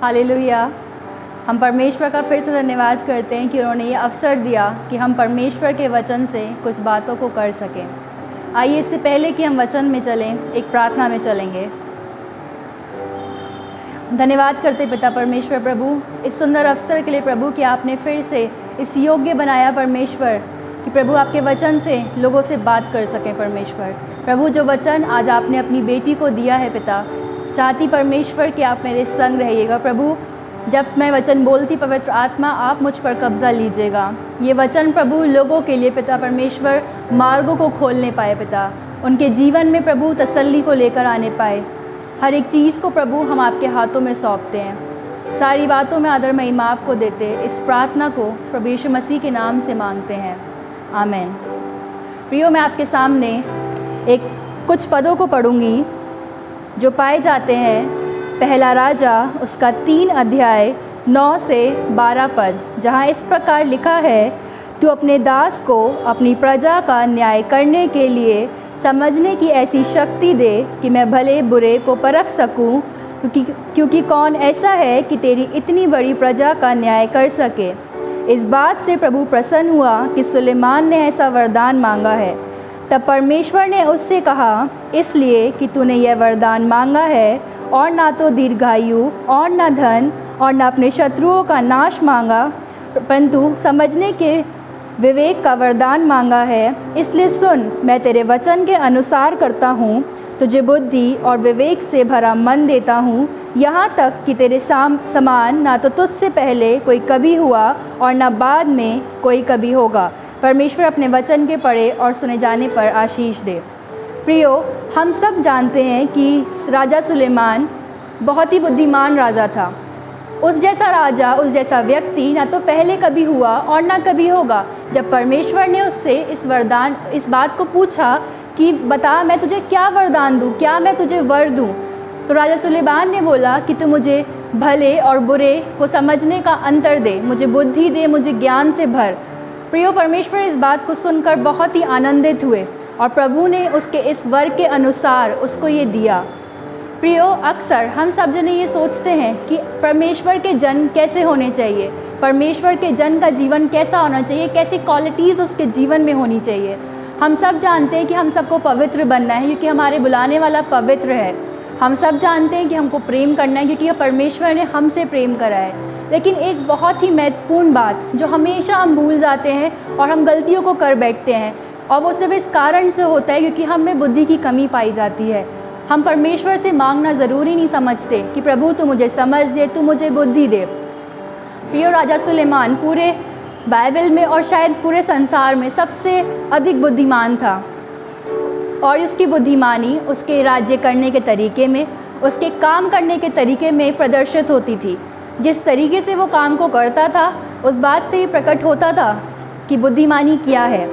Hallelujah. हम परमेश्वर का फिर से धन्यवाद करते हैं कि उन्होंने ये अवसर दिया कि हम परमेश्वर के वचन से कुछ बातों को कर सकें। आइए इससे पहले कि हम वचन में चलें, एक प्रार्थना में चलेंगे। धन्यवाद करते पिता परमेश्वर प्रभु इस सुंदर अवसर के लिए प्रभु कि आपने फिर से इस योग्य बनाया परमेश्वर कि प्रभु आपके वचन से लोगों से बात कर सकें। परमेश्वर प्रभु जो वचन आज आपने अपनी बेटी को दिया है पिता, चाहती परमेश्वर कि आप मेरे संग रहिएगा। प्रभु जब मैं वचन बोलती पवित्र आत्मा आप मुझ पर कब्जा लीजिएगा। ये वचन प्रभु लोगों के लिए पिता परमेश्वर मार्गों को खोलने पाए पिता, उनके जीवन में प्रभु तसल्ली को लेकर आने पाए। हर एक चीज़ को प्रभु हम आपके हाथों में सौंपते हैं। सारी बातों में आदर महिमा आपको देते इस प्रार्थना को प्रभु यीशु मसीह के नाम से मांगते हैं, आमीन। प्रियो, मैं आपके सामने कुछ पदों को पढ़ूंगी जो पाए जाते हैं पहला राजा उसका 3 अध्याय 9 से 12 पद, जहाँ इस प्रकार लिखा है, तू अपने दास को अपनी प्रजा का न्याय करने के लिए समझने की ऐसी शक्ति दे कि मैं भले बुरे को परख सकूं, क्योंकि कौन ऐसा है कि तेरी इतनी बड़ी प्रजा का न्याय कर सके। इस बात से प्रभु प्रसन्न हुआ कि सुलेमान ने ऐसा वरदान मांगा है। तब परमेश्वर ने उससे कहा, इसलिए कि तूने यह वरदान मांगा है और ना तो दीर्घायु और ना धन और ना अपने शत्रुओं का नाश मांगा, परंतु समझने के विवेक का वरदान मांगा है। इसलिए सुन, मैं तेरे वचन के अनुसार करता हूँ, तुझे बुद्धि और विवेक से भरा मन देता हूँ, यहाँ तक कि तेरे समान ना तो तुझसे पहले कोई कभी हुआ और ना बाद में कोई कभी होगा। परमेश्वर अपने वचन के पढ़े और सुने जाने पर आशीष दे। प्रियो, हम सब जानते हैं कि राजा सुलेमान बहुत ही बुद्धिमान राजा था। उस जैसा राजा, उस जैसा व्यक्ति ना तो पहले कभी हुआ और ना कभी होगा। जब परमेश्वर ने उससे इस बात को पूछा कि बता मैं तुझे क्या वरदान दूँ, क्या मैं तुझे वर दूँ, तो राजा सुलेमान ने बोला कि तू मुझे भले और बुरे को समझने का अंतर दे, मुझे बुद्धि दे, मुझे ज्ञान से भर। प्रियो, परमेश्वर इस बात को सुनकर बहुत ही आनंदित हुए और प्रभु ने उसके इस वर के अनुसार उसको ये दिया। प्रियो, अक्सर हम सब जने ये सोचते हैं कि परमेश्वर के जन कैसे होने चाहिए, परमेश्वर के जन का जीवन कैसा होना चाहिए, कैसी क्वालिटीज़ उसके जीवन में होनी चाहिए। हम सब जानते हैं कि हम सबको पवित्र बनना है क्योंकि हमारे बुलाने वाला पवित्र है। हम सब जानते हैं कि हमको प्रेम करना है क्योंकि परमेश्वर ने हमसे प्रेम करा है। लेकिन एक बहुत ही महत्वपूर्ण बात जो हमेशा हम भूल जाते हैं और हम गलतियों को कर बैठते हैं, और वो सिर्फ इस कारण से होता है क्योंकि हम में बुद्धि की कमी पाई जाती है। हम परमेश्वर से मांगना ज़रूरी नहीं समझते कि प्रभु तू मुझे समझ दे, तू मुझे बुद्धि दे। प्रिय राजा सुलेमान पूरे बाइबल में और शायद पूरे संसार में सबसे अधिक बुद्धिमान था, और उसकी बुद्धिमानी उसके राज्य करने के तरीके में, उसके काम करने के तरीके में प्रदर्शित होती थी। जिस तरीके से वो काम को करता था उस बात से ही प्रकट होता था कि बुद्धिमानी क्या है।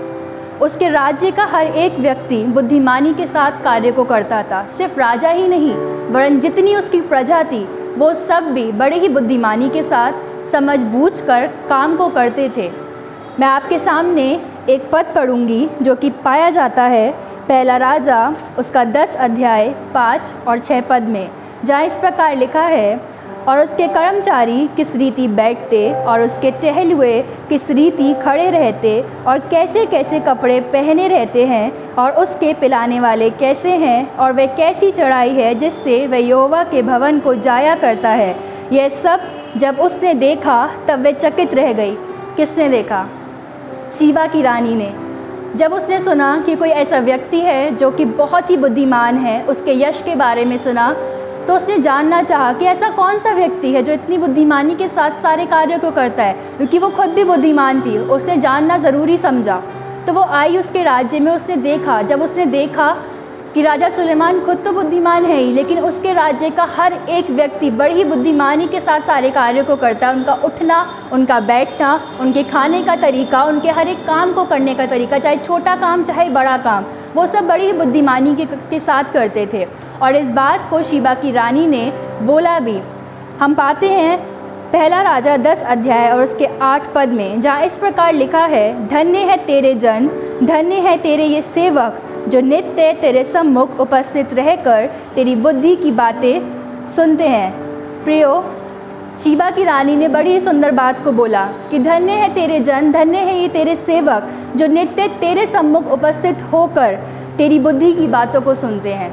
उसके राज्य का हर एक व्यक्ति बुद्धिमानी के साथ कार्य को करता था। सिर्फ राजा ही नहीं वरन जितनी उसकी प्रजा थी वो सब भी बड़े ही बुद्धिमानी के साथ समझ बूझ कर काम को करते थे। मैं आपके सामने एक पद पढ़ूंगी जो कि पाया जाता है पहला राजा उसका 10 अध्याय 5 और 6 पद में, जहाँ इस प्रकार लिखा है, और उसके कर्मचारी किस रीति बैठते और उसके टहलुए किस रीति खड़े रहते और कैसे कैसे कपड़े पहने रहते हैं, और उसके पिलाने वाले कैसे हैं और वह कैसी चढ़ाई है जिससे वह यहोवा के भवन को जाया करता है। यह सब जब उसने देखा तब वह चकित रह गई। किसने देखा? शीबा की रानी ने। जब उसने सुना कि कोई ऐसा व्यक्ति है जो कि बहुत ही बुद्धिमान है, उसके यश के बारे में सुना, तो उसने जानना चाहा कि ऐसा कौन सा व्यक्ति है जो इतनी बुद्धिमानी के साथ सारे कार्यों को करता है, क्योंकि वो खुद भी बुद्धिमान थी। उसने जानना ज़रूरी समझा, तो वो आई उसके राज्य में। उसने देखा, जब उसने देखा कि राजा सुलेमान खुद तो बुद्धिमान है ही, लेकिन उसके राज्य का हर एक व्यक्ति बड़ी ही बुद्धिमानी के साथ सारे कार्यों को करता है। उनका उठना, उनका बैठना, उनके खाने का तरीका, उनके हर एक काम को करने का तरीका, चाहे छोटा काम चाहे बड़ा काम, वो सब बड़ी ही बुद्धिमानी के साथ करते थे। और इस बात को शीबा की रानी ने बोला भी। हम पाते हैं पहला राजा 10 अध्याय और उसके 8 पद में, जहाँ इस प्रकार लिखा है, धन्य है तेरे जन, धन्य है तेरे ये सेवक जो नित्य तेरे सम्मुख उपस्थित रहकर तेरी बुद्धि की बातें सुनते हैं। प्रियो, शीबा की रानी ने बड़ी सुंदर बात को बोला कि धन्य है तेरे जन, धन्य है ये तेरे सेवक जो नित्य तेरे सम्मुख उपस्थित होकर तेरी बुद्धि की बातों को सुनते हैं।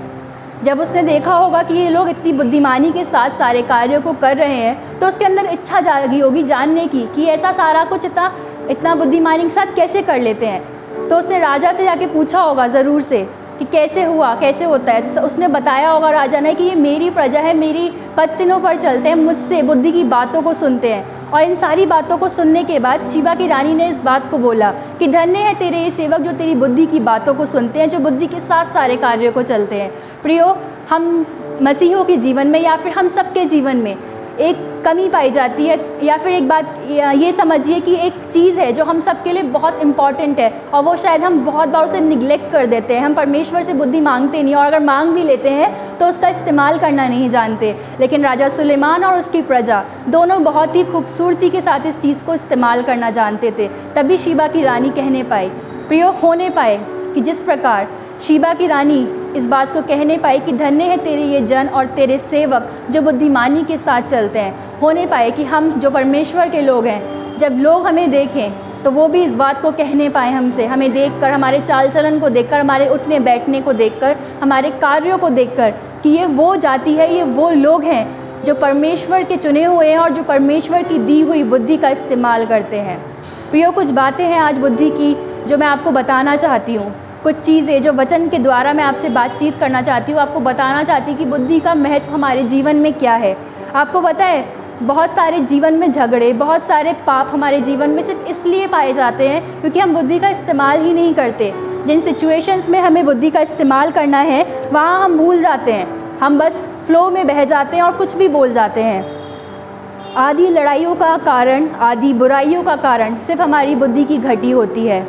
जब उसने देखा होगा कि ये लोग इतनी बुद्धिमानी के साथ सारे कार्यों को कर रहे हैं, तो उसके अंदर इच्छा जागी होगी जानने की कि ऐसा सारा कुछ इतना बुद्धिमानी के साथ कैसे कर लेते हैं। तो उसने राजा से जाके पूछा होगा ज़रूर से कि कैसे हुआ, कैसे होता है। तो उसने बताया होगा राजा ने कि ये मेरी प्रजा है, मेरी पद चिन्हों पर चलते हैं, मुझसे बुद्धि की बातों को सुनते हैं। और इन सारी बातों को सुनने के बाद शीबा की रानी ने इस बात को बोला कि धन्य है तेरे ये सेवक जो तेरी बुद्धि की बातों को सुनते हैं, जो बुद्धि के साथ सारे कार्यों को चलते हैं। प्रियो, हम मसीहों के जीवन में या फिर हम सबके जीवन में एक कमी पाई जाती है, या फिर एक बात ये समझिए कि एक चीज़ है जो हम सबके लिए बहुत इम्पॉर्टेंट है और वो शायद हम बहुत बार उसे निगलेक्ट कर देते हैं। हम परमेश्वर से बुद्धि मांगते नहीं, और अगर मांग भी लेते हैं तो उसका इस्तेमाल करना नहीं जानते। लेकिन राजा सुलेमान और उसकी प्रजा दोनों बहुत ही खूबसूरती के साथ इस चीज़ को इस्तेमाल करना जानते थे। तभी शीबा की रानी कहने पाई, प्रियो होने पाए कि जिस प्रकार शीबा की रानी इस बात को कहने पाई कि धन्य है तेरे ये जन और तेरे सेवक जो बुद्धिमानी के साथ चलते हैं। होने पाए कि हम जो परमेश्वर के लोग हैं, जब लोग हमें देखें तो वो भी इस बात को कहने पाए हमसे, हमें देखकर, हमारे चाल चलन को देखकर, हमारे उठने बैठने को देखकर, हमारे कार्यों को देखकर कि ये वो जाति है, ये वो लोग हैं जो परमेश्वर के चुने हुए हैं और जो परमेश्वर की दी हुई बुद्धि का इस्तेमाल करते हैं। प्रियो, कुछ बातें हैं आज बुद्धि की जो मैं आपको बताना चाहती हूँ। कुछ चीज़ें जो वचन के द्वारा मैं आपसे बातचीत करना चाहती हूँ, आपको बताना चाहती हूँ कि बुद्धि का महत्व हमारे जीवन में क्या है। आपको पता है, बहुत सारे जीवन में झगड़े, बहुत सारे पाप हमारे जीवन में सिर्फ इसलिए पाए जाते हैं क्योंकि हम बुद्धि का इस्तेमाल ही नहीं करते। जिन सिचुएशंस में हमें बुद्धि का इस्तेमाल करना है वहाँ हम भूल जाते हैं, हम बस फ्लो में बह जाते हैं और कुछ भी बोल जाते हैं। आधी लड़ाइयों का कारण, आधी बुराइयों का कारण सिर्फ हमारी बुद्धि की घटी होती है।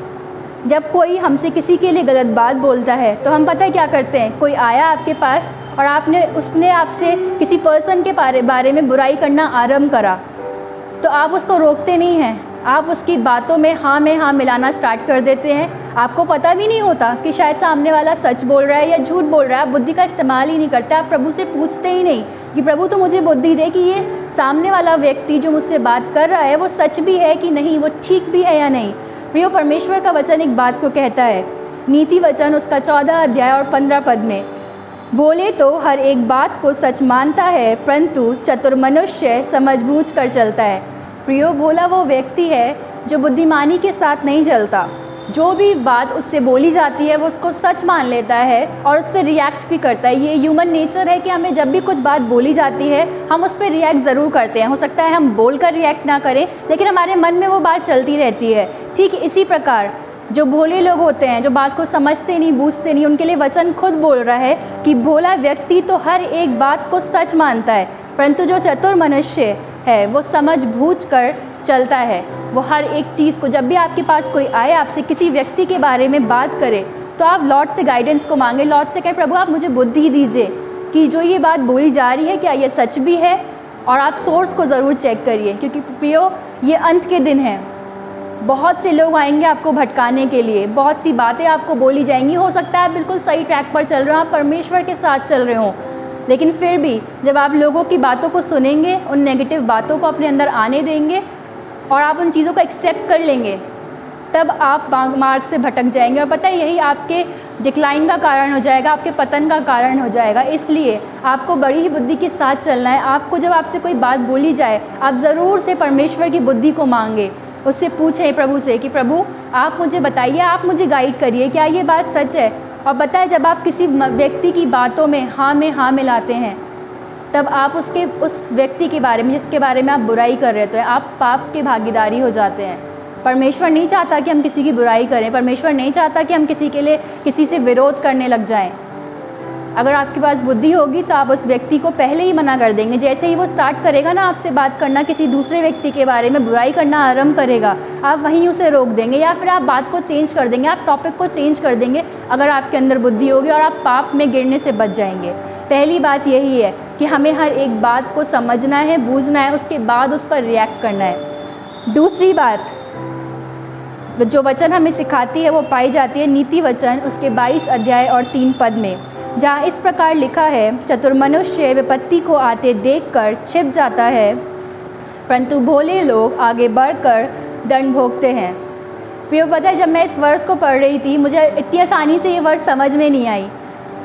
जब कोई हमसे किसी के लिए गलत बात बोलता है तो हम पता है क्या करते हैं, कोई आया आपके पास और उसने आपसे किसी पर्सन के बारे में बुराई करना आरंभ करा, तो आप उसको रोकते नहीं हैं, आप उसकी बातों में हाँ मिलाना स्टार्ट कर देते हैं। आपको पता भी नहीं होता कि शायद सामने वाला सच बोल रहा है या झूठ बोल रहा है। आप बुद्धि का इस्तेमाल ही नहीं करते, आप प्रभु से पूछते ही नहीं कि प्रभु तो मुझे बुद्धि दे कि ये सामने वाला व्यक्ति जो मुझसे बात कर रहा है वो सच भी है कि नहीं, वो ठीक भी है या नहीं। प्रियो, परमेश्वर का वचन एक बात को कहता है, नीति वचन उसका 14 अध्याय और 15 पद में, बोले तो हर एक बात को सच मानता है परंतु चतुर मनुष्य समझ बूझ कर चलता है। प्रियो, भोला वो व्यक्ति है जो बुद्धिमानी के साथ नहीं चलता। जो भी बात उससे बोली जाती है वो उसको सच मान लेता है और उस पर रिएक्ट भी करता है। ये ह्यूमन नेचर है कि हमें जब भी कुछ बात बोली जाती है हम उस पर रिएक्ट ज़रूर करते हैं। हो सकता है हम बोलकर रिएक्ट ना करें, लेकिन हमारे मन में वो बात चलती रहती है। ठीक इसी प्रकार जो भोले लोग होते हैं, जो बात को समझते नहीं, बूझते नहीं, उनके लिए वचन खुद बोल रहा है कि भोला व्यक्ति तो हर एक बात को सच मानता है, परंतु जो चतुर मनुष्य है वो समझ बूझ कर चलता है। वो हर एक चीज़ को, जब भी आपके पास कोई आए आपसे किसी व्यक्ति के बारे में बात करे तो आप लॉर्ड से गाइडेंस को मांगे, लॉर्ड से कहें प्रभु आप मुझे बुद्धि दीजिए कि जो ये बात बोली जा रही है क्या ये सच भी है, और आप सोर्स को ज़रूर चेक करिए। क्योंकि प्रियो, ये अंत के दिन हैं, बहुत से लोग आएंगे आपको भटकाने के लिए, बहुत सी बातें आपको बोली जाएंगी। हो सकता है आप बिल्कुल सही ट्रैक पर चल रहे हो, आप परमेश्वर के साथ चल रहे हो, लेकिन फिर भी जब आप लोगों की बातों को सुनेंगे, उन नेगेटिव बातों को अपने अंदर आने देंगे और आप उन चीज़ों को एक्सेप्ट कर लेंगे, तब आप मार्ग से भटक जाएंगे। और पता है यही आपके डिक्लाइन का कारण हो जाएगा, आपके पतन का कारण हो जाएगा। इसलिए आपको बड़ी ही बुद्धि के साथ चलना है। आपको जब आपसे कोई बात बोली जाए आप ज़रूर से परमेश्वर की बुद्धि को मांगे, उससे पूछें प्रभु से कि प्रभु आप मुझे बताइए, आप मुझे गाइड करिए, क्या ये बात सच है। और पता है जब आप किसी व्यक्ति की बातों में हाँ मिलाते हैं तब आप उस व्यक्ति के बारे में, जिसके बारे में आप बुराई कर रहे थे, आप पाप के भागीदारी हो जाते हैं। परमेश्वर नहीं चाहता कि हम किसी की बुराई करें, परमेश्वर नहीं चाहता कि हम किसी के लिए किसी से विरोध करने लग जाएं। अगर आपके पास बुद्धि होगी तो आप उस व्यक्ति को पहले ही मना कर देंगे। जैसे ही वो स्टार्ट करेगा ना आपसे बात करना, किसी दूसरे व्यक्ति के बारे में बुराई करना आरंभ करेगा, आप वहीं उसे रोक देंगे या फिर आप बात को चेंज कर देंगे, आप टॉपिक को चेंज कर देंगे अगर आपके अंदर बुद्धि होगी, और आप पाप में गिरने से बच जाएंगे। पहली बात यही है कि हमें हर एक बात को समझना है, बूझना है, उसके बाद उस पर रिएक्ट करना है। दूसरी बात जो वचन हमें सिखाती है वो पाई जाती है नीति वचन उसके 22 अध्याय और 3 पद में, जहाँ इस प्रकार लिखा है, चतुर मनुष्य विपत्ति को आते देखकर छिप जाता है परंतु भोले लोग आगे बढ़कर दंड भोगते हैं। प्रियो, पता है जब मैं इस वर्ष को पढ़ रही थी मुझे इतनी आसानी से ये वर्ष समझ में नहीं आई,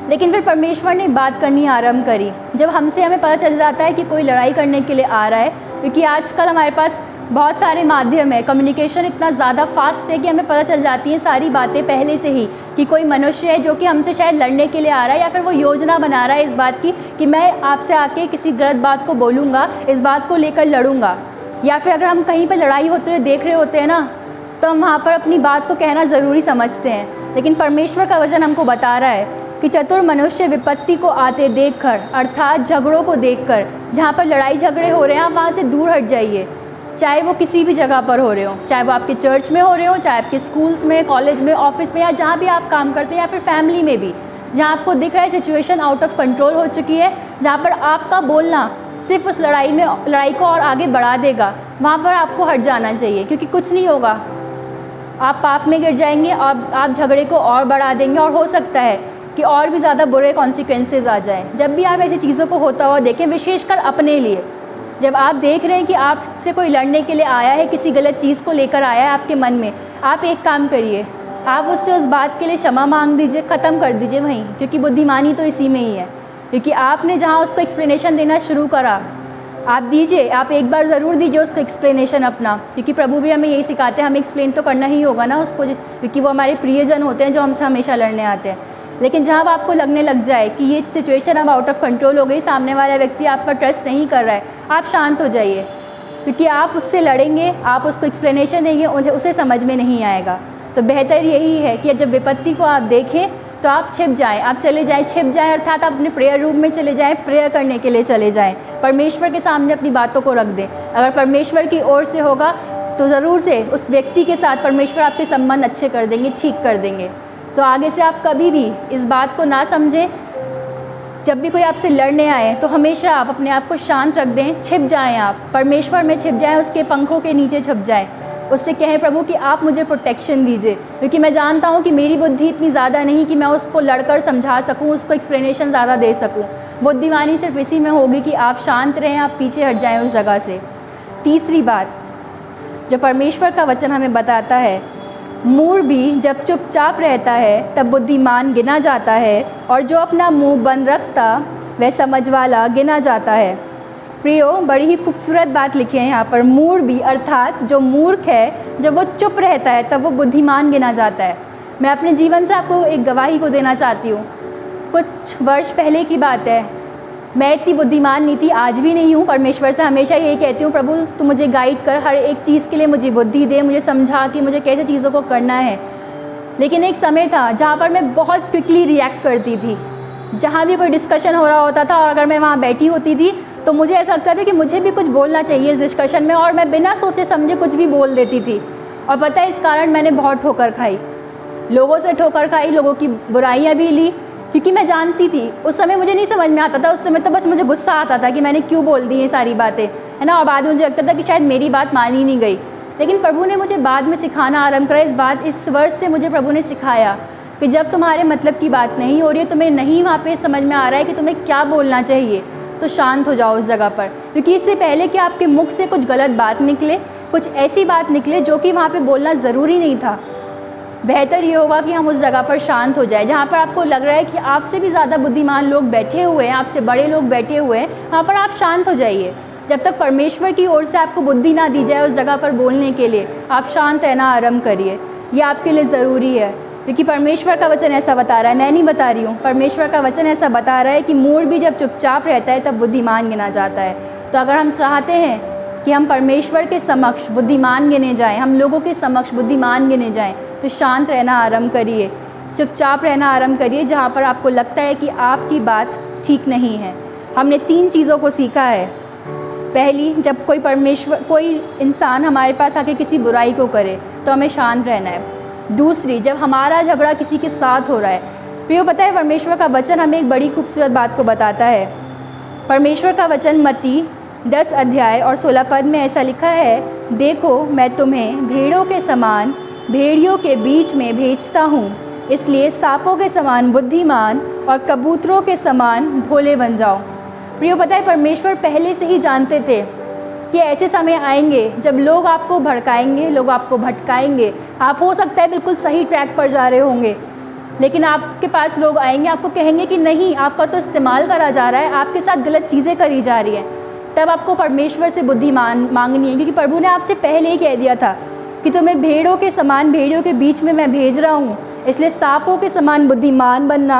लेकिन फिर परमेश्वर ने बात करनी आरंभ करी। जब हमसे हमें पता चल जाता है कि कोई लड़ाई करने के लिए आ रहा है, क्योंकि आजकल हमारे पास बहुत सारे माध्यम है, कम्युनिकेशन इतना ज़्यादा फास्ट है कि हमें पता चल जाती हैं सारी बातें पहले से ही कि कोई मनुष्य है जो कि हमसे शायद लड़ने के लिए आ रहा है, या फिर वो योजना बना रहा है इस बात की कि मैं आपसे आके किसी गलत बात को बोलूँगा, इस बात को लेकर लड़ूंगा। या फिर अगर हम कहीं पर लड़ाई होते हुए देख रहे होते हैं ना, तो हम वहाँ पर अपनी बात को कहना ज़रूरी समझते हैं। लेकिन परमेश्वर का वचन हमको बता रहा है कि चतुर मनुष्य विपत्ति को आते देखकर, अर्थात झगड़ों को देखकर, जहाँ पर लड़ाई झगड़े हो रहे हैं आप वहाँ से दूर हट जाइए। चाहे वो किसी भी जगह पर हो रहे हो, चाहे वो आपके चर्च में हो रहे हो, चाहे आपके स्कूल्स में, कॉलेज में, ऑफिस में, या जहाँ भी आप काम करते हैं, या फिर फैमिली में भी, जहाँ आपको दिख रहा है सिचुएशन आउट ऑफ कंट्रोल हो चुकी है, जहाँ पर आपका बोलना सिर्फ उस लड़ाई को और आगे बढ़ा देगा, वहाँ पर आपको हट जाना चाहिए। क्योंकि कुछ नहीं होगा, आप पाप में गिर जाएंगे और आप झगड़े को और बढ़ा देंगे, और हो सकता है कि और भी ज़्यादा बुरे कॉन्सिक्वेंसेज आ जाएं। जब भी आप ऐसी चीज़ों को होता हुआ देखें, विशेषकर अपने लिए, जब आप देख रहे हैं कि आपसे कोई लड़ने के लिए आया है, किसी गलत चीज़ को लेकर आया है आपके मन में, आप एक काम करिए, आप उससे उस बात के लिए क्षमा मांग दीजिए, ख़त्म कर दीजिए वहीं। क्योंकि बुद्धिमानी तो इसी में ही है। क्योंकि आपने जहाँ उसको एक्सप्लेनेशन देना शुरू करा, आप दीजिए, आप एक बार ज़रूर दीजिए उसको एक्सप्लेनेशन अपना। क्योंकि प्रभु भी हमें यही सिखाते हैं, हमें एक्सप्लेन तो करना ही होगा ना उसको, क्योंकि वो हमारे प्रियजन होते हैं जो हमसे हमेशा लड़ने आते हैं। लेकिन जहाँ आपको लगने लग जाए कि ये सिचुएशन अब आउट ऑफ कंट्रोल हो गई, सामने वाला व्यक्ति आप पर ट्रस्ट नहीं कर रहा है, आप शांत हो जाइए। क्योंकि आप उससे लड़ेंगे, आप उसको एक्सप्लेनेशन देंगे, उसे समझ में नहीं आएगा। तो बेहतर यही है कि जब विपत्ति को आप देखें तो आप छिप जाएं, आप चले जाएं, छिप जाएं, अर्थात आप अपने प्रेयर रूम में चले जाएं, प्रेयर करने के लिए चले जाएं, परमेश्वर के सामने अपनी बातों को रख दें। अगर परमेश्वर की ओर से होगा तो ज़रूर से उस व्यक्ति के साथ परमेश्वर आपके संबंध अच्छे कर देंगे, ठीक कर देंगे। तो आगे से आप कभी भी इस बात को ना समझें, जब भी कोई आपसे लड़ने आए तो हमेशा आप अपने आप को शांत रख दें, छिप जाएं, आप परमेश्वर में छिप जाएं, उसके पंखों के नीचे छुप जाएं। उससे कहें, प्रभु कि आप मुझे प्रोटेक्शन दीजिए, क्योंकि मैं जानता हूँ कि मेरी बुद्धि इतनी ज़्यादा नहीं कि मैं उसको लड़कर समझा सकूँ, उसको एक्सप्लेनेशन ज़्यादा दे सकूँ। बुद्धिमानी सिर्फ इसी में होगी कि आप शांत रहें, आप पीछे हट जाएं उस जगह से। तीसरी बात जो परमेश्वर का वचन हमें बताता है, मूढ़ भी जब चुपचाप रहता है तब बुद्धिमान गिना जाता है, और जो अपना मुंह बंद रखता वह समझ वाला गिना जाता है। प्रियो, बड़ी ही खूबसूरत बात लिखी है यहाँ पर। मूढ़ भी, अर्थात जो मूर्ख है, जब वो चुप रहता है तब वो बुद्धिमान गिना जाता है। मैं अपने जीवन से आपको एक गवाही को देना चाहती हूँ। कुछ वर्ष पहले की बात है, मैं इतनी बुद्धिमान नहीं थी, आज भी नहीं हूँ। परमेश्वर से हमेशा यही कहती हूँ, प्रभु तू मुझे गाइड कर, हर एक चीज़ के लिए मुझे बुद्धि दे, मुझे समझा कि मुझे कैसे चीज़ों को करना है। लेकिन एक समय था जहाँ पर मैं बहुत क्विकली रिएक्ट करती थी। जहाँ भी कोई डिस्कशन हो रहा होता था और अगर मैं वहाँ बैठी होती थी तो मुझे ऐसा लगता था कि मुझे भी कुछ बोलना चाहिए इस डिस्कशन में, और मैं बिना सोचे समझे कुछ भी बोल देती थी। और पता है, इस कारण मैंने बहुत ठोकर खाई, लोगों से ठोकर खाई, लोगों की बुराइयाँ भी ली, क्योंकि मैं जानती थी। उस समय मुझे नहीं समझ में आता था, उस समय तो बस मुझे गुस्सा आता था कि मैंने क्यों बोल दी ये सारी बातें, है ना। और बाद में मुझे लगता था कि शायद मेरी बात मानी नहीं गई। लेकिन प्रभु ने मुझे बाद में सिखाना आरंभ करा। इस वर्ष से मुझे प्रभु ने सिखाया कि जब तुम्हारे मतलब की बात नहीं हो रही है, तुम्हें नहीं वहाँ पे समझ में आ रहा है कि तुम्हें क्या बोलना चाहिए, तो शांत हो जाओ उस जगह पर। क्योंकि इससे पहले कि आपके मुख से कुछ गलत बात निकले, कुछ ऐसी बात निकले जो कि वहाँ पे बोलना ज़रूरी नहीं था, बेहतर ये होगा कि हम उस जगह पर शांत हो जाए। जहाँ पर आपको लग रहा है कि आपसे भी ज़्यादा बुद्धिमान लोग बैठे हुए हैं, आपसे बड़े लोग बैठे हुए हैं, वहाँ पर आप शांत हो जाइए। जब तक परमेश्वर की ओर से आपको बुद्धि ना दी जाए उस जगह पर बोलने के लिए, आप शांत रहना आरंभ करिए। ये आपके लिए ज़रूरी है, क्योंकि परमेश्वर का वचन ऐसा बता रहा है, मैं नहीं बता रही हूँ। परमेश्वर का वचन ऐसा बता रहा है कि मूढ़ भी जब चुपचाप रहता है तब बुद्धिमान गिना जाता है। तो अगर हम चाहते हैं कि हम परमेश्वर के समक्ष बुद्धिमान गिने जाएं, हम लोगों के समक्ष बुद्धिमान गिने जाएं, तो शांत रहना आरंभ करिए, चुपचाप रहना आरंभ करिए जहाँ पर आपको लगता है कि आपकी बात ठीक नहीं है। हमने 3 चीज़ों को सीखा है। पहली, जब कोई इंसान हमारे पास आके किसी बुराई को करे तो हमें शांत रहना है। दूसरी, जब हमारा झगड़ा किसी के साथ हो रहा है। प्रियो, पता है परमेश्वर का वचन हमें एक बड़ी खूबसूरत बात को बताता है। परमेश्वर का वचन मत्ती 10 अध्याय और 16 पद में ऐसा लिखा है, देखो मैं तुम्हें भेड़ों के समान भेड़ियों के बीच में भेजता हूँ, इसलिए सांपों के समान बुद्धिमान और कबूतरों के समान भोले बन जाओ। प्रियो, पता है परमेश्वर पहले से ही जानते थे क्योंकि ऐसे समय आएंगे जब लोग आपको भड़काएंगे, लोग आपको भटकाएंगे। आप हो सकता है बिल्कुल सही ट्रैक पर जा रहे होंगे, लेकिन आपके पास लोग आएंगे, आपको कहेंगे कि नहीं, आपका तो इस्तेमाल करा जा रहा है, आपके साथ गलत चीज़ें करी जा रही हैं। तब आपको परमेश्वर से बुद्धि मांगनी है, क्योंकि प्रभु ने आपसे पहले ही कह दिया था कि तुम्हें भेड़ों के समान, भेड़ियों के बीच में मैं भेज रहा हूँ। इसलिए सांपों के समान बुद्धिमान बनना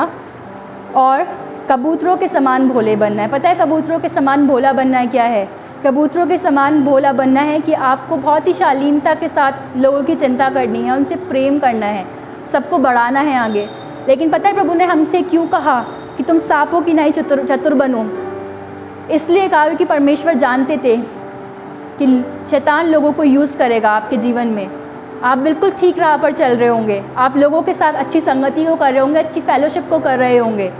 और कबूतरों के समान भोले बनना है। पता है कबूतरों के समान भोला बनना क्या है? कबूतरों के समान भोला बनना है कि आपको बहुत ही शालीनता के साथ लोगों की चिंता करनी है, उनसे प्रेम करना है, सबको बढ़ाना है आगे। लेकिन पता है प्रभु ने हमसे क्यों कहा कि तुम सांपों की नहीं चतुर बनो? इसलिए कहा कि परमेश्वर जानते थे कि शैतान लोगों को यूज़ करेगा आपके जीवन में। आप बिल्कुल ठीक राह पर चल रहे होंगे, आप लोगों के साथ अच्छी संगति को कर रहे होंगे, अच्छी फेलोशिप को कर रहे होंगे,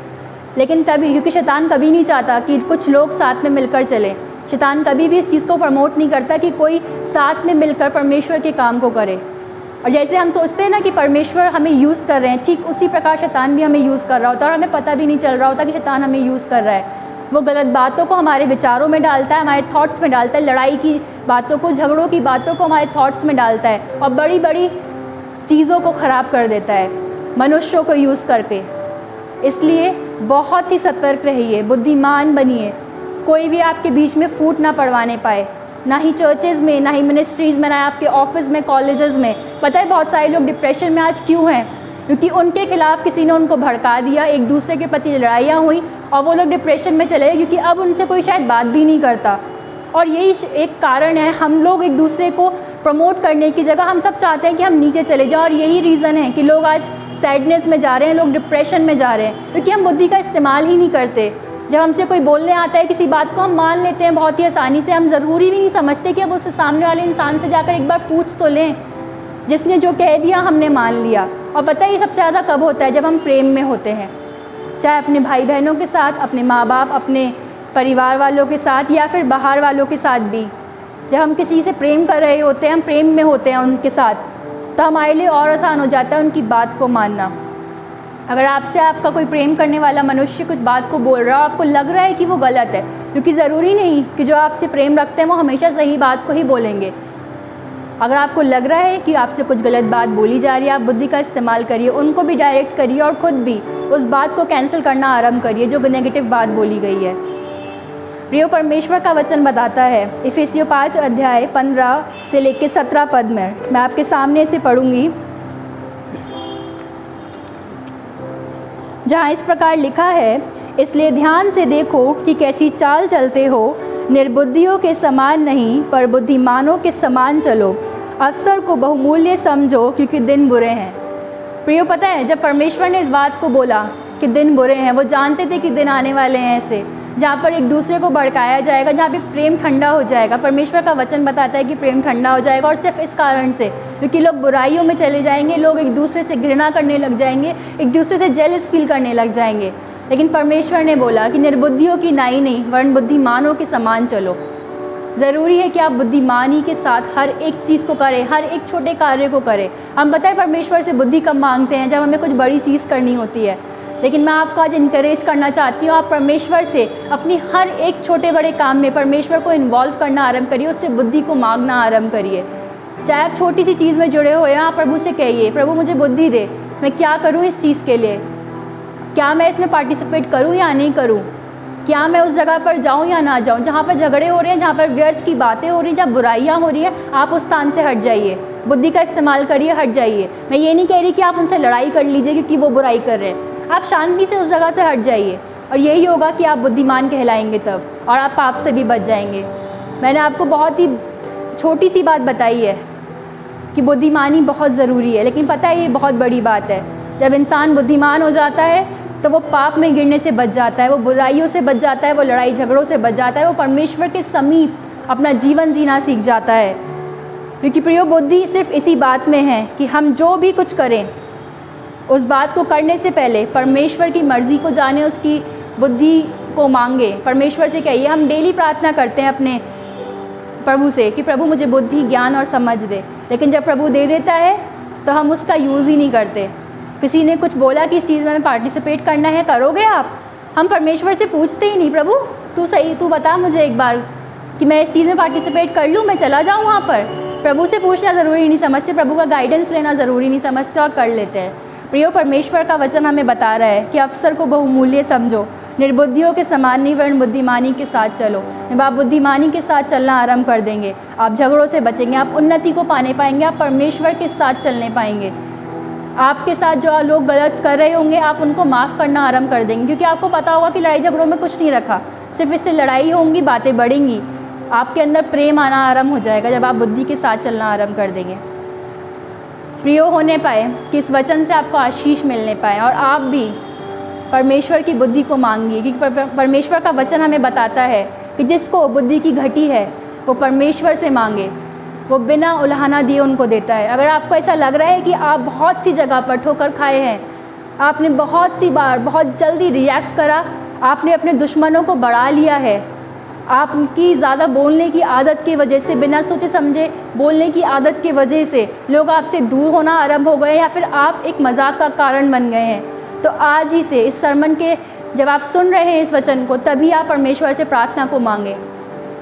लेकिन तभी, क्योंकि शैतान कभी नहीं चाहता कि कुछ लोग साथ में मिलकर चले। शैतान कभी भी इस चीज़ को प्रमोट नहीं करता कि कोई साथ में मिलकर परमेश्वर के काम को करे। और जैसे हम सोचते हैं ना कि परमेश्वर हमें यूज़ कर रहे हैं, ठीक उसी प्रकार शैतान भी हमें यूज़ कर रहा होता है और हमें पता भी नहीं चल रहा होता कि शैतान हमें यूज़ कर रहा है। वो गलत बातों को हमारे विचारों में डालता है, हमारे थॉट्स में डालता है, लड़ाई की बातों को, झगड़ों की बातों को हमारे थॉट्स में डालता है और बड़ी बड़ी चीज़ों को ख़राब कर देता है मनुष्यों को यूज़ करके। इसलिए बहुत ही सतर्क रहिए, बुद्धिमान बनिए, कोई भी आपके बीच में फूट ना पड़वाने पाए, ना ही चर्चेज़ में, ना ही मिनिस्ट्रीज़ में, ना आपके ऑफिस में, कॉलेजेस में। पता है बहुत सारे लोग डिप्रेशन में आज क्यों हैं? क्योंकि उनके खिलाफ किसी ने उनको भड़का दिया, एक दूसरे के प्रति लड़ाइयाँ हुई और वो लोग डिप्रेशन में चले गए, क्योंकि अब उनसे कोई शायद बात भी नहीं करता। और यही एक कारण है, हम लोग एक दूसरे को प्रमोट करने की जगह हम सब चाहते हैं कि हम नीचे चले जाएं, और यही रीज़न है कि लोग आज सैडनेस में जा रहे हैं, लोग डिप्रेशन में जा रहे हैं, क्योंकि हम बुद्धि का इस्तेमाल ही नहीं करते। जब हमसे कोई बोलने आता है किसी बात को, हम मान लेते हैं बहुत ही आसानी से, हम ज़रूरी भी नहीं समझते कि अब उससे सामने वाले इंसान से जाकर एक बार पूछ तो लें। जिसने जो कह दिया हमने मान लिया। और पता है ये सबसे ज़्यादा कब होता है? जब हम प्रेम में होते हैं, चाहे अपने भाई बहनों के साथ, अपने माँ बाप, अपने परिवार वालों के साथ, या फिर बाहर वालों के साथ भी। जब हम किसी से प्रेम कर रहे होते हैं, हम प्रेम में होते हैं उनके साथ, तो हमारे लिए और आसान हो जाता है उनकी बात को मानना। अगर आपसे आपका कोई प्रेम करने वाला मनुष्य कुछ बात को बोल रहा है, आपको लग रहा है कि वो गलत है, क्योंकि ज़रूरी नहीं कि जो आपसे प्रेम रखते हैं वो हमेशा सही बात को ही बोलेंगे। अगर आपको लग रहा है कि आपसे कुछ गलत बात बोली जा रही है, आप बुद्धि का इस्तेमाल करिए, उनको भी डायरेक्ट करिए और ख़ुद भी उस बात को कैंसिल करना आरंभ करिए जो नेगेटिव बात बोली गई है। प्रियो, परमेश्वर का वचन बताता है इफिसियों 5 अध्याय 15 से लेकर 17 पद में, मैं आपके सामने से पढ़ूंगी, जहाँ इस प्रकार लिखा है, इसलिए ध्यान से देखो कि कैसी चाल चलते हो, निर्बुद्धियों के समान नहीं पर बुद्धिमानों के समान चलो, अवसर को बहुमूल्य समझो क्योंकि दिन बुरे हैं। प्रियो, पता है जब परमेश्वर ने इस बात को बोला कि दिन बुरे हैं, वो जानते थे कि दिन आने वाले हैं ऐसे जहाँ पर एक दूसरे को भड़काया जाएगा, जहाँ पे प्रेम ठंडा हो जाएगा। परमेश्वर का वचन बताता है कि प्रेम ठंडा हो जाएगा, और सिर्फ इस कारण से क्योंकि लोग बुराइयों में चले जाएंगे, लोग एक दूसरे से घृणा करने लग जाएंगे, एक दूसरे से जेलस फील करने लग जाएंगे। लेकिन परमेश्वर ने बोला कि निर्बुद्धियों की नाई नहीं वरन बुद्धिमानों के समान चलो। ज़रूरी है कि आप बुद्धिमानी के साथ हर एक चीज़ को करें, हर एक छोटे कार्य को करें। हम पता है परमेश्वर से बुद्धि कब मांगते हैं? जब हमें कुछ बड़ी चीज़ करनी होती है। लेकिन मैं आपको आज इनकरेज करना चाहती हूँ, आप परमेश्वर से अपनी हर एक छोटे बड़े काम में परमेश्वर को इन्वॉल्व करना आरंभ करिए, उससे बुद्धि को मांगना आरंभ करिए। चाहे आप छोटी सी चीज़ में जुड़े हुए हैं, आप प्रभु से कहिए, प्रभु मुझे बुद्धि दे, मैं क्या करूँ इस चीज़ के लिए, क्या मैं इसमें पार्टिसिपेट करूँ या नहीं करूँ, क्या मैं उस जगह पर जाऊँ या ना जाऊँ, जहाँ पर झगड़े हो रहे हैं, जहाँ पर व्यर्थ की बातें हो रही हैं, जहाँ बुराइयाँ हो रही हैं, आप उस स्थान से हट जाइए, बुद्धि का इस्तेमाल करिए, हट जाइए। मैं ये नहीं कह रही कि आप उनसे लड़ाई कर लीजिए क्योंकि वो बुराई कर रहे हैं, आप शांति से उस जगह से हट जाइए, और यही होगा कि आप बुद्धिमान कहलाएंगे तब, और आप पाप से भी बच जाएंगे। मैंने आपको बहुत ही छोटी सी बात बताई है कि बुद्धिमानी बहुत ज़रूरी है, लेकिन पता है ये बहुत बड़ी बात है। जब इंसान बुद्धिमान हो जाता है तो वो पाप में गिरने से बच जाता है, वो बुराइयों से बच जाता है, वो लड़ाई झगड़ों से बच जाता है, वो परमेश्वर के समीप अपना जीवन जीना सीख जाता है। क्योंकि प्रियो, बुद्धि सिर्फ इसी बात में है कि हम जो भी कुछ करें उस बात को करने से पहले परमेश्वर की मर्ज़ी को जाने, उसकी बुद्धि को मांगे। परमेश्वर से कहिए, हम डेली प्रार्थना करते हैं अपने प्रभु से कि प्रभु मुझे बुद्धि, ज्ञान और समझ दे, लेकिन जब प्रभु दे देता है तो हम उसका यूज़ ही नहीं करते। किसी ने कुछ बोला कि इस चीज़ में पार्टिसिपेट करना है, करोगे आप? हम परमेश्वर से पूछते ही नहीं, प्रभु तू सही, तू बता मुझे एक बार कि मैं इस चीज़ में पार्टिसिपेट कर लूँ, मैं चला जाऊँ वहाँ पर। प्रभु से पूछना ज़रूरी नहीं समझते, प्रभु का गाइडेंस लेना ज़रूरी नहीं समझते और कर लेते हैं। प्रियो, परमेश्वर का वचन हमें बता रहा है कि अवसर को बहुमूल्य समझो, निर्बुद्धियों के समान नहीं वरन बुद्धिमानी के साथ चलो। जब आप बुद्धिमानी के साथ चलना आरंभ कर देंगे, आप झगड़ों से बचेंगे, आप उन्नति को पाने पाएंगे, आप परमेश्वर के साथ चलने पाएंगे। आपके साथ जो लोग गलत कर रहे होंगे, आप उनको माफ़ करना आरंभ कर देंगे, क्योंकि आपको पता होगा कि लड़ाई झगड़ों में कुछ नहीं रखा, सिर्फ इससे लड़ाई होंगी, बातें बढ़ेंगी। आपके अंदर प्रेम आना आरंभ हो जाएगा जब आप बुद्धि के साथ चलना आरंभ कर देंगे। प्रिय होने पाए कि इस वचन से आपको आशीष मिलने पाए और आप भी परमेश्वर की बुद्धि को मांगिए, क्योंकि परमेश्वर का वचन हमें बताता है कि जिसको बुद्धि की घटी है वो परमेश्वर से मांगे, वो बिना उलाहना दिए उनको देता है। अगर आपको ऐसा लग रहा है कि आप बहुत सी जगह पर ठोकर खाए हैं, आपने बहुत सी बार बहुत जल्दी रिएक्ट करा, आपने अपने दुश्मनों को बढ़ा लिया है, आपकी ज़्यादा बोलने की आदत की वजह से, बिना सोचे समझे बोलने की आदत की वजह से लोग आपसे दूर होना आरंभ हो गए, या फिर आप एक मजाक का कारण बन गए हैं, तो आज ही से इस सरमन के जब आप सुन रहे हैं इस वचन को, तभी आप परमेश्वर से प्रार्थना को मांगे।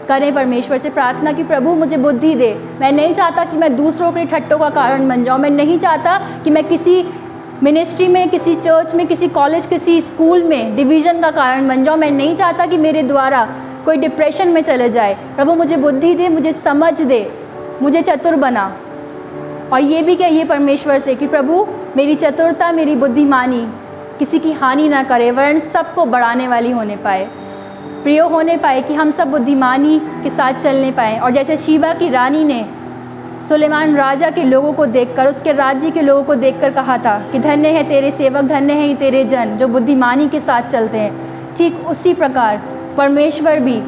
करें परमेश्वर से प्रार्थना कि प्रभु मुझे बुद्धि दे। मैं नहीं चाहता कि मैं दूसरों के ठट्टों का कारण बन जाऊँ। मैं नहीं चाहता कि मैं किसी मिनिस्ट्री में, किसी चर्च में, किसी कॉलेज, किसी स्कूल में डिवीज़न का कारण बन जाऊँ। मैं नहीं चाहता कि मेरे द्वारा कोई डिप्रेशन में चले जाए। प्रभु मुझे बुद्धि दे, मुझे समझ दे, मुझे चतुर बना। और ये भी कहिए परमेश्वर से कि प्रभु मेरी चतुरता, मेरी बुद्धिमानी किसी की हानि ना करे, वरन सबको बढ़ाने वाली होने पाए, प्रिय होने पाए, कि हम सब बुद्धिमानी के साथ चलने पाएँ। और जैसे शीबा की रानी ने सुलेमान राजा के लोगों को देखकर, उसके राज्य के लोगों को देखकर कहा था कि धन्य है तेरे सेवक, धन्य है तेरे जन जो बुद्धिमानी के साथ चलते हैं, ठीक उसी प्रकार परमेश्वर भी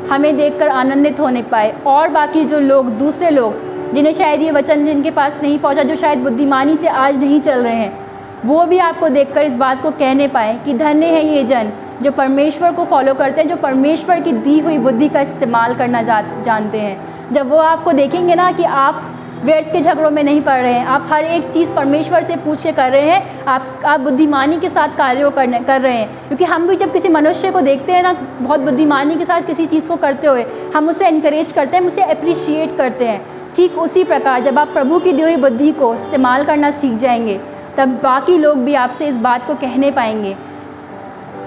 हमें देखकर आनंदित होने पाए। और बाकी जो लोग, दूसरे लोग जिन्हें शायद ये वचन जिनके पास नहीं पहुंचा, जो शायद बुद्धिमानी से आज नहीं चल रहे हैं, वो भी आपको देखकर इस बात को कहने पाए कि धन्य है ये जन जो परमेश्वर को फॉलो करते हैं, जो परमेश्वर की दी हुई बुद्धि का इस्तेमाल करना जानते हैं। जब वो आपको देखेंगे ना कि आप व्यर्थ के झगड़ों में नहीं पड़ रहे हैं, आप हर एक चीज़ परमेश्वर से पूछ के कर रहे हैं, आप बुद्धिमानी के साथ कार्यों कर रहे हैं। क्योंकि हम भी जब किसी मनुष्य को देखते हैं ना बहुत बुद्धिमानी के साथ किसी चीज़ को करते हुए, हम उसे इनकरेज करते हैं, हम उसे अप्रिशिएट करते हैं। ठीक उसी प्रकार जब आप प्रभु की दी हुई बुद्धि को इस्तेमाल करना सीख जाएंगे, तब बाकी लोग भी आपसे इस बात को कहने पाएंगे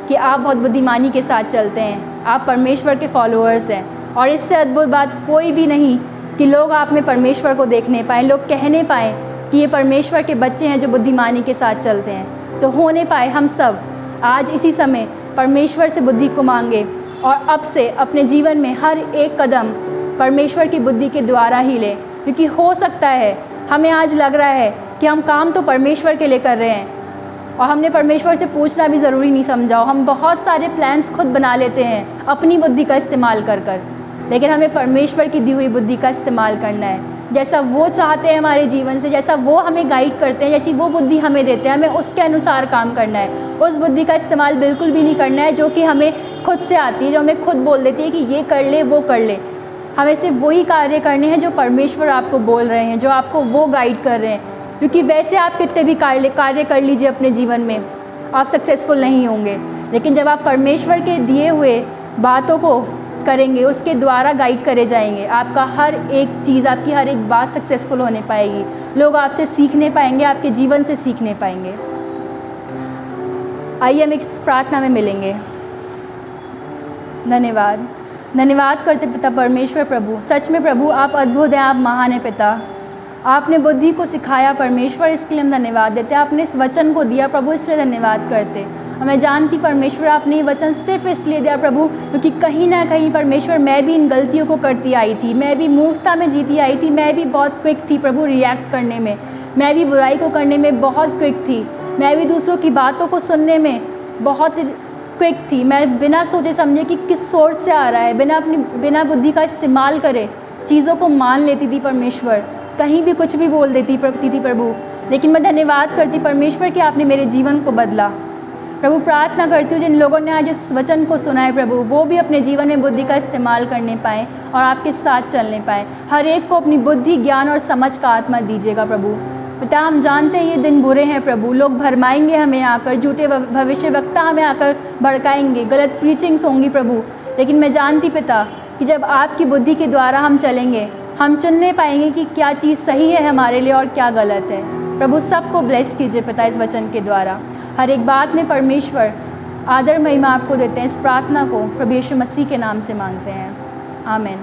कि आप बहुत बुद्धिमानी के साथ चलते हैं, आप परमेश्वर के फॉलोअर्स हैं। और इससे अद्भुत बात कोई भी नहीं कि लोग आप में परमेश्वर को देखने पाएँ, लोग कहने पाएँ कि ये परमेश्वर के बच्चे हैं जो बुद्धिमानी के साथ चलते हैं। तो होने पाए हम सब आज इसी समय परमेश्वर से बुद्धि को मांगे और अब से अपने जीवन में हर एक कदम परमेश्वर की बुद्धि के द्वारा ही लें। क्योंकि हो सकता है हमें आज लग रहा है कि हम काम तो परमेश्वर के लिए कर रहे हैं और हमने परमेश्वर से पूछना भी ज़रूरी नहीं समझा। हम बहुत सारे प्लान्स खुद बना लेते हैं अपनी बुद्धि का इस्तेमाल कर, लेकिन हमें परमेश्वर की दी हुई बुद्धि का इस्तेमाल करना है। जैसा वो चाहते हैं हमारे जीवन से, जैसा वो हमें गाइड करते हैं, जैसी वो बुद्धि हमें देते हैं, हमें उसके अनुसार काम करना है। उस बुद्धि का इस्तेमाल बिल्कुल भी नहीं करना है जो कि हमें खुद से आती है, जो हमें खुद बोल देती है कि ये कर ले, वो कर ले। हमें सिर्फ वही कार्य करने हैं जो परमेश्वर आपको बोल रहे हैं, जो आपको वो गाइड कर रहे हैं। क्योंकि वैसे आप कितने भी कार्य कर लीजिए अपने जीवन में, आप सक्सेसफुल नहीं होंगे। लेकिन जब आप परमेश्वर के दिए हुए बातों को करेंगे, उसके द्वारा गाइड करे जाएंगे, आपका हर एक चीज़, आपकी हर एक बात सक्सेसफुल होने पाएगी। लोग आपसे सीखने पाएंगे, आपके जीवन से सीखने पाएंगे। आइए हम एक प्रार्थना में मिलेंगे। धन्यवाद करते पिता परमेश्वर प्रभु। सच में प्रभु आप अद्भुत हैं, आप महान हैं पिता। आपने बुद्धि को सिखाया परमेश्वर, इसके लिए हम धन्यवाद देते हैं। आपने इस वचन को दिया प्रभु, इसलिए धन्यवाद करते। और मैं जानती परमेश्वर आपने ये वचन सिर्फ इसलिए दिया प्रभु क्योंकि कहीं ना कहीं परमेश्वर मैं भी इन गलतियों को करती आई थी, मैं भी मूर्खता में जीती आई थी, मैं भी बहुत क्विक थी प्रभु रिएक्ट करने में, मैं भी बुराई को करने में बहुत क्विक थी, मैं भी दूसरों की बातों को सुनने में बहुत क्विक थी। मैं बिना सोचे समझे कि किस सोर्स से आ रहा है, बिना बुद्धि का इस्तेमाल करे चीज़ों को मान लेती थी परमेश्वर, कहीं भी कुछ भी बोल देती थी प्रभु। लेकिन मैं धन्यवाद करती परमेश्वर कि आपने मेरे जीवन को बदला। प्रभु प्रार्थना करती हूँ जिन लोगों ने आज इस वचन को सुना है प्रभु, वो भी अपने जीवन में बुद्धि का इस्तेमाल करने पाएँ और आपके साथ चलने पाएँ। हर एक को अपनी बुद्धि, ज्ञान और समझ का आत्मा दीजिएगा प्रभु। पिता हम जानते हैं ये दिन बुरे हैं प्रभु, लोग भरमाएंगे हमें आकर, झूठे भविष्यवक्ता हमें आकर भड़काएंगे, गलत प्रीचिंग्स होंगी प्रभु। लेकिन मैं जानती पिता कि जब आपकी बुद्धि के द्वारा हम चलेंगे, हम चुनने पाएंगे कि क्या चीज़ सही है हमारे लिए और क्या गलत है। प्रभु सबको ब्लेस कीजिए पिता इस वचन के द्वारा। हर एक बात में परमेश्वर आदर महिमा आपको देते हैं। इस प्रार्थना को प्रभु यीशु मसीह के नाम से मांगते हैं, आमीन।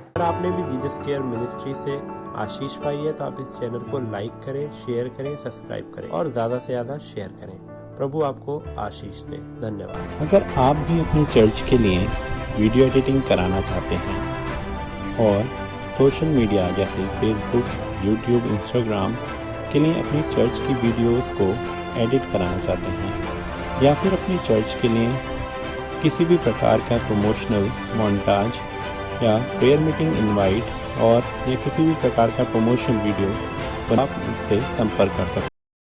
अगर आपने भी जीसस केयर मिनिस्ट्री से आशीष पाई है तो आप इस चैनल को लाइक करें, शेयर करें, सब्सक्राइब करें और ज़्यादा से ज़्यादा शेयर करें। प्रभु आपको आशीष दे। धन्यवाद। अगर आप भी अपने चर्च के लिए वीडियो एडिटिंग कराना चाहते हैं और सोशल मीडिया जैसे फेसबुक, यूट्यूब, इंस्टाग्राम के लिए अपनी चर्च की वीडियोस को एडिट कराना चाहते हैं या फिर अपनी चर्च के लिए किसी भी प्रकार का प्रमोशनल मोन्टाज या प्रेयर मीटिंग इनवाइट और या किसी भी प्रकार का प्रमोशन वीडियो आप मुझसे संपर्क कर सकते हैं।